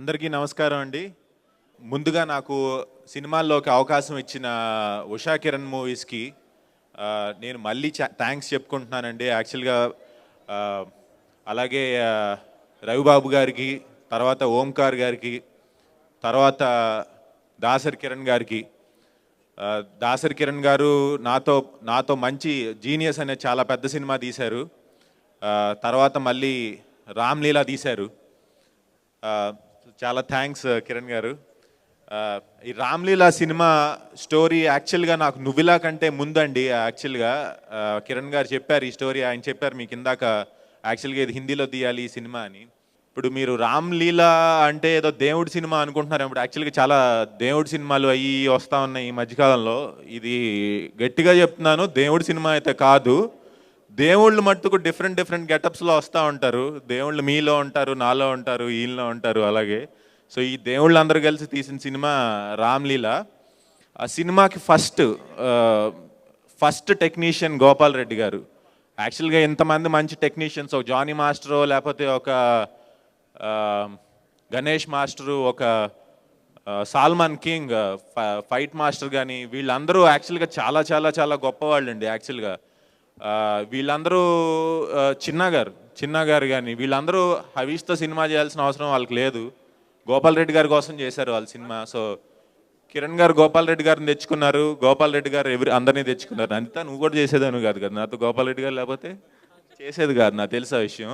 అందరికీ నమస్కారం అండి. ముందుగా నాకు సినిమాల్లోకి అవకాశం ఇచ్చిన ఉషా కిరణ్ మూవీస్కి నేను మళ్ళీ థ్యాంక్స్ చెప్పుకుంటున్నానండి. యాక్చువల్గా అలాగే రవిబాబు గారికి, తర్వాత ఓంకార్ గారికి, తర్వాత దాసరి కిరణ్ గారికి. దాసరి కిరణ్ గారు నాతో మంచి జీనియస్ అనే చాలా పెద్ద సినిమా తీశారు. తర్వాత మళ్ళీ రామ్లీలా తీశారు. చాలా థ్యాంక్స్ కిరణ్ గారు. ఈ రామ్లీలా సినిమా స్టోరీ యాక్చువల్గా నాకు నువ్విలా కంటే ముందండి. యాక్చువల్గా కిరణ్ గారు చెప్పారు ఈ స్టోరీ, ఆయన చెప్పారు మీకు ఇందాక యాక్చువల్గా ఇది హిందీలో తీయాలి ఈ సినిమా అని. ఇప్పుడు మీరు రామ్లీలా అంటే ఏదో దేవుడి సినిమా అనుకుంటున్నారు. ఇప్పుడు యాక్చువల్గా చాలా దేవుడి సినిమాలు అవి వస్తూ ఉన్నాయి ఈ మధ్యకాలంలో. ఇది గట్టిగా చెప్తున్నాను, దేవుడి సినిమా అయితే కాదు. దేవుళ్ళు మట్టుకు డిఫరెంట్ గెటప్స్లో వస్తూ ఉంటారు. దేవుళ్ళు మీలో ఉంటారు, నాలో ఉంటారు, వీళ్ళలో ఉంటారు. అలాగే సో ఈ దేవుళ్ళు అందరూ కలిసి తీసిన సినిమా రామ్లీలా. ఆ సినిమాకి ఫస్ట్ టెక్నీషియన్ గోపాల్ రెడ్డి గారు. యాక్చువల్గా ఇంతమంది మంచి టెక్నీషియన్స్, ఒక జానీ మాస్టరు, లేకపోతే ఒక గణేష్ మాస్టరు, ఒక సాల్మాన్ కింగ్ ఫైట్ మాస్టర్ కానీ, వీళ్ళందరూ యాక్చువల్గా చాలా చాలా చాలా గొప్పవాళ్ళు అండి. యాక్చువల్గా వీళ్ళందరూ చిన్న గారు కానీ వీళ్ళందరూ హవీష్తో సినిమా చేయాల్సిన అవసరం వాళ్ళకి లేదు. గోపాల్ రెడ్డి గారి కోసం చేశారు వాళ్ళ సినిమా. సో కిరణ్ గారు గోపాల్ రెడ్డి గారిని తెచ్చుకున్నారు, గోపాల్ రెడ్డి గారు అందరినీ తెచ్చుకున్నారు. అంతా నువ్వు కూడా చేసేదాను కాదు కదా నాతో, గోపాల్ రెడ్డి గారు లేకపోతే చేసేది కాదు, నాకు తెలుసు ఆ విషయం.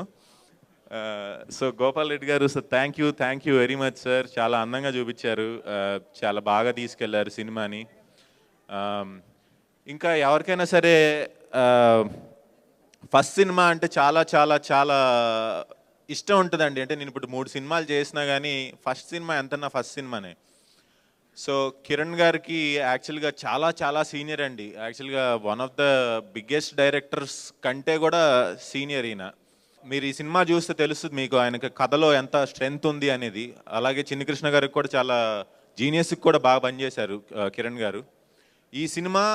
సో గోపాల్ రెడ్డి గారు, so thank you very much sir. చాలా అందంగా చూపించారు, చాలా బాగా తీసుకెళ్లారు సినిమాని. ఇంకా ఎవరికైనా సరే ఫస్ట్ సినిమా అంటే చాలా చాలా చాలా ఇష్టం ఉంటుందండి. అంటే నేను ఇప్పుడు 3 సినిమాలు చేసినా కానీ ఫస్ట్ సినిమా ఎంతన్నా ఫస్ట్ సినిమానే. సో కిరణ్ గారికి యాక్చువల్గా చాలా చాలా సీనియర్ అండి. యాక్చువల్గా one of the biggest directors కంటే కూడా సీనియర్ ఈయన. మీరు ఈ సినిమా చూస్తే తెలుస్తుంది మీకు ఆయనకి కథలో ఎంత స్ట్రెంగ్త్ ఉంది అనేది. అలాగే చిన్ని కృష్ణ గారికి కూడా చాలా జీనియస్కి కూడా బాగా పనిచేశారు కిరణ్ గారు. ఈ సినిమా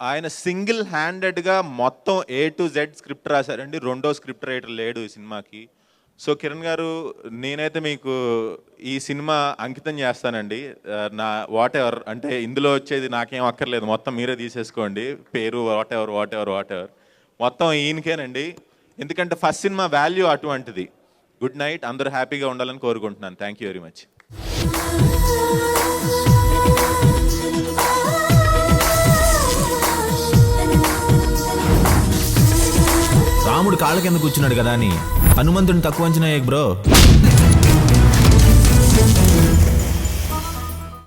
ఆయన సింగిల్ హ్యాండెడ్గా మొత్తం A to Z స్క్రిప్ట్ రాశారండి. రెండో స్క్రిప్ట్ రైటర్ లేడు ఈ సినిమాకి. సో కిరణ్ గారు, నేనైతే మీకు ఈ సినిమా అంకితం చేస్తానండి. నా వాట్ ఎవర్ అంటే ఇందులో వచ్చేది నాకేం అక్కర్లేదు, మొత్తం మీరే తీసేసుకోండి. పేరు వాట్ ఎవర్ మొత్తం ఈయనకేనండి. ఎందుకంటే ఫస్ట్ సినిమా వాల్యూ అటువంటిది. గుడ్ నైట్, అందరూ హ్యాపీగా ఉండాలని కోరుకుంటున్నాను. Thank you very much. రాముడు కాళ్ళ కింద కూర్చున్నాడు కదా అని హనుమంతుడిని తక్కువ అంచనా బ్రో.